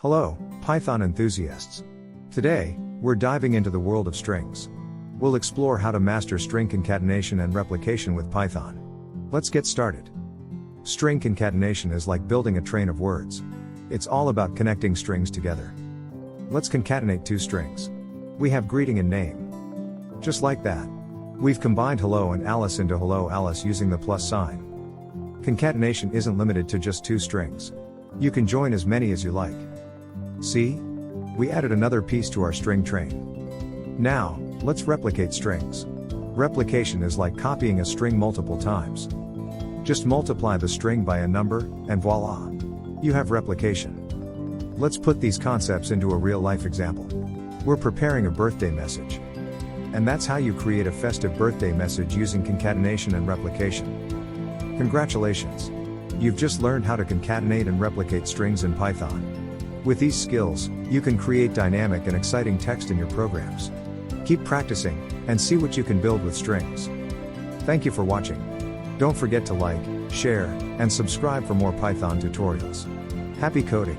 Hello, Python enthusiasts. Today, we're diving into the world of strings. We'll explore how to master string concatenation and replication with Python. Let's get started. String concatenation is like building a train of words. It's all about connecting strings together. Let's concatenate two strings. We have greeting and name. Just like that. We've combined hello and Alice into hello Alice using the plus sign. Concatenation isn't limited to just two strings. You can join as many as you like. See? We added another piece to our string train. Now, let's replicate strings. Replication is like copying a string multiple times. Just multiply the string by a number, and voila! You have replication. Let's put these concepts into a real-life example. We're preparing a birthday message. And that's how you create a festive birthday message using concatenation and replication. Congratulations! You've just learned how to concatenate and replicate strings in Python. With these skills, you can create dynamic and exciting text in your programs. Keep practicing, and see what you can build with strings. Thank you for watching. Don't forget to like, share, and subscribe for more Python tutorials. Happy coding!